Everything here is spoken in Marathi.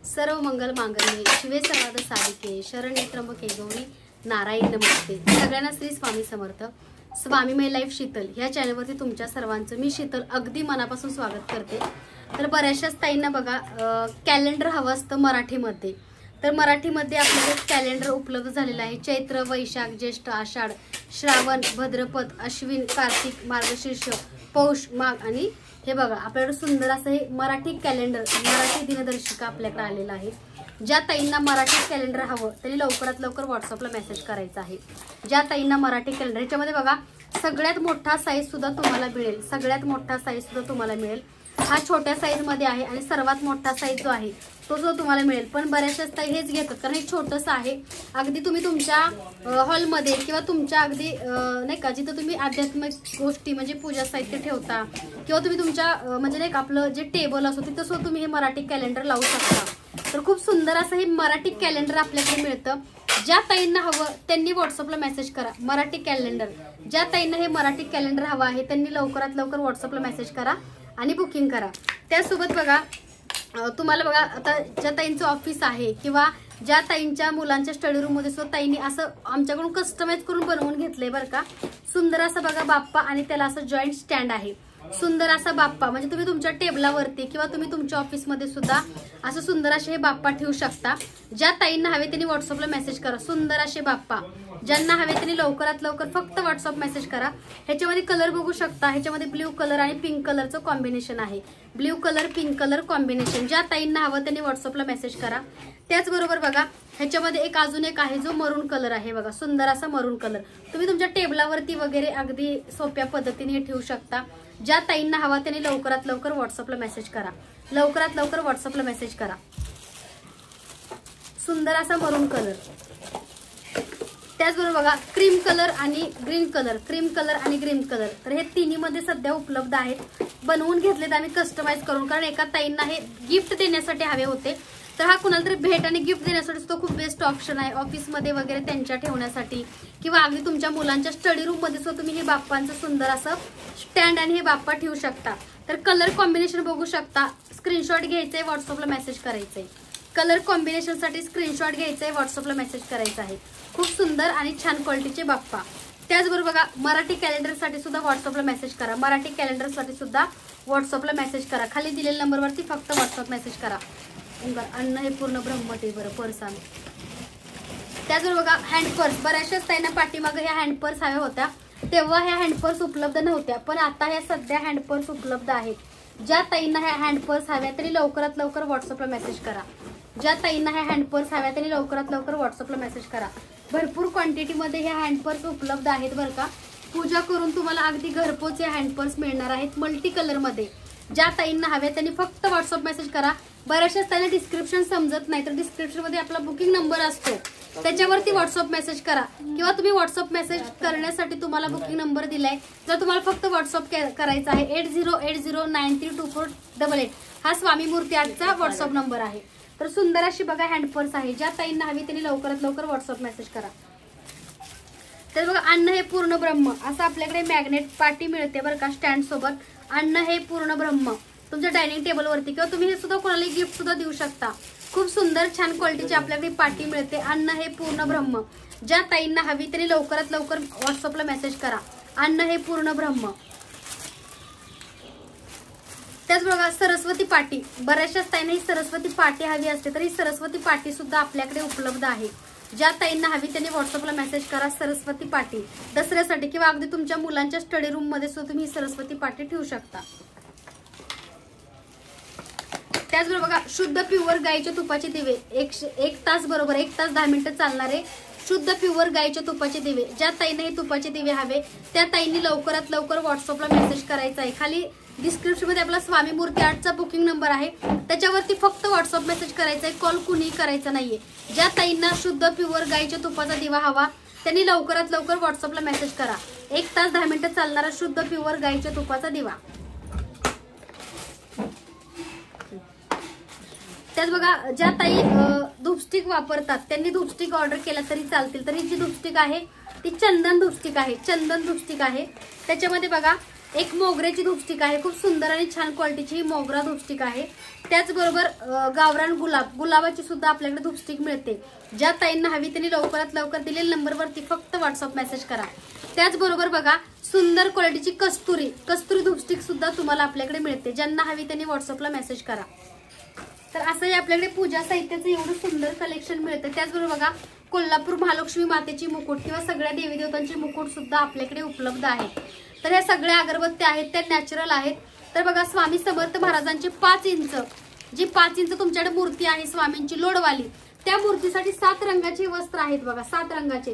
सर्व मंगल मांगल्ये शिवे सर्वार्थ साधिके शरण्ये त्र्यंबके गौरी नारायण नमस्ते। सगळ्यांना श्री स्वामी समर्थ। स्वामी माय लाईफ शीतल ह्या चॅनलवरती तुमच्या सर्वांचं मी शीतल अगदी मनापासून स्वागत करते। तर बऱ्याचशाच ताईंना बघा कॅलेंडर हवं असतं मराठीमध्ये, तर मराठीमध्ये आपल्याला कॅलेंडर उपलब्ध झालेलं आहे। चैत्र वैशाख ज्येष्ठ आषाढ श्रावण भाद्रपद अश्विन कार्तिक मार्गशीर्ष पौष माघ आणि हे बघा आपल्याकडे सुंदर असं हे मराठी कॅलेंडर मराठी दिनदर्शिका आपल्याकडे आलेलं आहे। ज्या ताईंना मराठी कॅलेंडर हवं त्यांनी लवकरात लवकर व्हॉट्सअपला मेसेज करायचा आहे। ज्या ताईंना मराठी कॅलेंडर ह्याच्यामध्ये बघा सगळ्यात मोठा साईज सुद्धा तुम्हाला मिळेल, सगळ्यात मोठा साईज सुद्धा तुम्हाला मिळेल। हा छोट्या साईज मध्ये आहे आणि सर्वात मोठा साईज जो आहे तो जो तुम्हाला मिळेल, पण बऱ्याचशाच ताई हेच घेतात कारण हे छोटंसं आहे। अगदी तुम्ही तुमच्या हॉलमध्ये किंवा तुमच्या अगदी नाही का जिथं तुम्ही आध्यात्मिक गोष्टी म्हणजे पूजा साहित्य ठेवता किंवा तुम्ही तुमच्या म्हणजे नाही का आपलं जे टेबल असतो तिथं सुद्धा तुम्ही हे मराठी कॅलेंडर लावू शकता। तर खूप सुंदर असं हे मराठी कॅलेंडर आपल्याकडे मिळतं। ज्या ताईंना हवं त्यांनी व्हॉट्सअपला मेसेज करा मराठी कॅलेंडर। ज्या ताईंना हे मराठी कॅलेंडर हवं आहे त्यांनी लवकरात लवकर व्हॉट्सअपला मेसेज करा आणि बुकिंग करा। त्यासोबत बघा तुम्हाला बघा आता ज्या ताईंचं ऑफिस आहे किंवा ज्या ताईंच्या मुलांच्या स्टडी रूम मध्ये सुद्धा ताईंनी असं आमच्याकडून कस्टमाइज करून बनवून घेतलंय बरं का। सुंदर असं बघा बाप्पा आणि त्याला असं जॉईंट स्टँड आहे। सुंदर असा बाप्पा म्हणजे तुम्ही तुमच्या टेबलावरती किंवा तुम्ही तुमच्या ऑफिसमध्ये सुद्धा असं सुंदर असे हे बाप्पा ठेवू शकता। ज्या ताईंना हवे त्यांनी व्हॉट्सअपला मेसेज करा सुंदर असे बाप्पा। ज्यांना हवे त्यांनी लवकरात लवकर फक्त व्हॉट्सअप मेसेज करा। ह्याच्यामध्ये कलर बघू शकता, ह्याच्यामध्ये ब्ल्यू कलर आणि पिंक कलरचं कॉम्बिनेशन आहे। Blue colour pink colour combination ज्या ताईंना हवं त्यांनी व्हॉट्सअपला मेसेज करा। त्याचबरोबर बघा ह्याच्यामध्ये एक अजून एक आहे जो मरून कलर आहे बघा, सुंदर असा मरून कलर तुम्ही तुमच्या टेबलावरती वगैरे अगदी सोप्या पद्धतीने ठेवू शकता। ज्या ताईंना हवा त्यांनी लवकरात लवकर व्हॉट्सअपला मेसेज करा, लवकरात लवकर व्हॉट्सअपला मेसेज करा। सुंदर असा मरून कलर। त्याचबरोबर बघा क्रीम कलर आणि ग्रीन कलर, क्रीम कलर आणि ग्रीन कलर, तर हे तिन्ही मध्ये सध्या उपलब्ध आहेत। बनवून घेतलेत आम्ही कस्टमाइज करून, कारण एका ताईंना हे गिफ्ट देण्यासाठी हवे होते। तर हा कुणाला तरी भेट आणि गिफ्ट देण्यासाठी सुद्धा खूप बेस्ट ऑप्शन आहे। ऑफिसमध्ये वगैरे त्यांच्या ठेवण्यासाठी किंवा अगदी तुमच्या मुलांच्या स्टडी रूम मध्ये सुद्धा तुम्ही हे बाप्पांचं सुंदर असं स्टँड आणि हे बाप्पा ठेवू शकता। तर कलर कॉम्बिनेशन बघू शकता, स्क्रीनशॉट घ्यायचंय व्हॉट्सअपला मेसेज करायचंय। कलर कॉम्बिनेशन साठी स्क्रीनशॉट घ्यायचंय व्हॉट्सअपला मेसेज करायचा आहे। खूप सुंदर आणि छान क्वालिटीचे बाप्पा। त्याचबरोबर बघा मराठी कॅलेंडर साठी सुद्धा व्हॉट्सअपला मेसेज करा, मराठी कॅलेंडर साठी सुद्धा व्हॉट्सअपला मेसेज करा। खाली दिलेल्या नंबरवरती फक्त व्हॉट्सअप मेसेज करा। अन्न हे पूर्ण ब्रह्मते बरं पर्सान। त्याचबरोबर बघा हँड पर्स, बऱ्याचशाच ताईंना पाठीमागे ह्या हँड पर्स हव्या होत्या, तेव्हा ह्या हँड पर्स उपलब्ध नव्हत्या, पण आता ह्या सध्या हँड पर्स उपलब्ध आहेत। ज्या ताईंना ह्या हँड पर्स हव्या तरी लवकरात लवकर व्हॉट्सअपला मेसेज करा। ज्या ताईंना ह्या हँड पर्स हव्या त्यांनी लवकरात लवकर व्हॉट्सअपला मेसेज करा। भरपूर क्वांटिटीमध्ये ह्या हँड पर्स उपलब्ध आहेत बरं का। पूजा करून तुम्हाला अगदी घरपोच हे हँड पर्स मिळणार आहेत मल्टी कलर मध्ये। ज्या ताईंना हवे त्यांनी फक्त व्हॉट्सअप मेसेज करा। बऱ्याचशाच ताईंना डिस्क्रिप्शन समजत नाही, तर डिस्क्रिप्शन मध्ये आपला बुकिंग नंबर असतो त्याच्यावरती व्हॉट्सअप मेसेज करा किंवा तुम्ही व्हॉट्सअप मेसेज करण्यासाठी तुम्हाला बुकिंग नंबर दिलाय, जर तुम्हाला फक्त व्हॉट्सअप करायचा आहे 8080932488 हा स्वामी मूर्ती आर्टचा व्हॉट्सअप नंबर आहे। तर सुंदर अशी बघा हँड पर्स आहे। ज्या ताईंना हवी त्यांनी लवकरात लवकर व्हॉट्सअप मेसेज करा। तर बघा अन्न हे पूर्ण ब्रह्म असं आपल्याकडे मॅग्नेट पाटी मिळते बरं का स्टँड सोबत। अन्न हे पूर्ण ब्रह्म तुमच्या डायनिंग टेबलवरती किंवा तुम्ही हे सुद्धा कोणाला गिफ्ट सुद्धा देऊ शकता। खूप सुंदर छान क्वालिटीची आपल्याकडे पाटी मिळते। अन्न हे पूर्ण ब्रह्म ज्या ताईंना हवी त्यांनी लवकरात लवकर व्हॉट्सअपला मेसेज करा। अन्न हे पूर्ण ब्रह्म। त्याच बघा सरस्वती पाटी, बऱ्याचशाच ताईंना ही सरस्वती पाटी हवी असते, तर ही सरस्वती पाटी सुद्धा आपल्याकडे उपलब्ध आहे। ज्या ताईंना हवी त्यांनी व्हॉट्सअपला मेसेज करा सरस्वती पाटी। दसऱ्यासाठी किंवा अगदी तुमच्या मुलांच्या स्टडी रूम मध्ये सुद्धा तुम्ही सरस्वती पाटी ठेवू शकता। त्याचबरोबर बघा शुद्ध प्युअर गाईच्या तुपाचे दिवे, एक तास बरोबर 1 तास 10 मिनिटं चालणारे शुद्ध प्युअर गाईच्या तुपाचे दिवे। ज्या ताईंना हे तुपाचे दिवे हवे त्या ताईंनी लवकरात लवकर व्हॉट्सअपला मेसेज करायचा आहे। खाली डिस्क्रिप्शन मध्ये आपला स्वामी मूर्ती आर्टचा बुकिंग नंबर आहे, त्याच्यावरती फक्त व्हॉट्सअप मेसेज करायचा आहे, कॉल कुणी करायचा नाहीये। ज्या ताईंना शुद्ध प्युअर गाईच्या तुपाचा दिवा हवा त्यांनी लवकरात लवकर व्हॉट्सअपला मेसेज करा। 1 तास 10 मिनिटं चालणारा शुद्ध प्युअर गाईच्या तुपाचा दिवा। त्याच बघा ज्या ताई धूपस्टिक वापरतात त्यांनी धूपस्टिक ऑर्डर केला तरी चालतील। तरी जी धूपस्टिक आहे ती चंदन धूपस्टिक आहे, चंदन धूपस्टिक आहे। त्याच्यामध्ये बघा एक मोगऱ्याची धूपस्टिक आहे, खूप सुंदर आणि छान क्वालिटीची मोगरा धूपस्टिक आहे। त्याचबरोबर गावरान गुलाबाची सुद्धा आपल्याकडे धूपस्टिक मिळते। ज्या ताईंना हवी त्यांनी लवकरात लवकर दिलेल्या नंबरवरती फक्त व्हॉट्सअप मेसेज करा। त्याचबरोबर बघा सुंदर क्वालिटीची कस्तुरी धूपस्टिक सुद्धा तुम्हाला आपल्याकडे मिळते। ज्यांना हवी त्यांनी व्हॉट्सअपला मेसेज करा। तर असंही आपल्याकडे पूजा साहित्याचं एवढं सुंदर कलेक्शन मिळतं। त्याचबरोबर बघा कोल्हापूर महालक्ष्मी मातेची मुकुट किंवा सगळ्या देवी देवतांची मुकुट सुद्धा आपल्याकडे उपलब्ध आहेत। तर ह्या सगळ्या अगरबत्त्या आहेत त्या नॅचरल आहेत। तर बघा स्वामी समर्थ महाराजांची 5 इंच जी 5 इंच तुमच्याकडे मूर्ती आहे स्वामींची लोडवाली, त्या मूर्तीसाठी 7 रंगाचे वस्त्र आहेत बघा, 7 रंगाचे।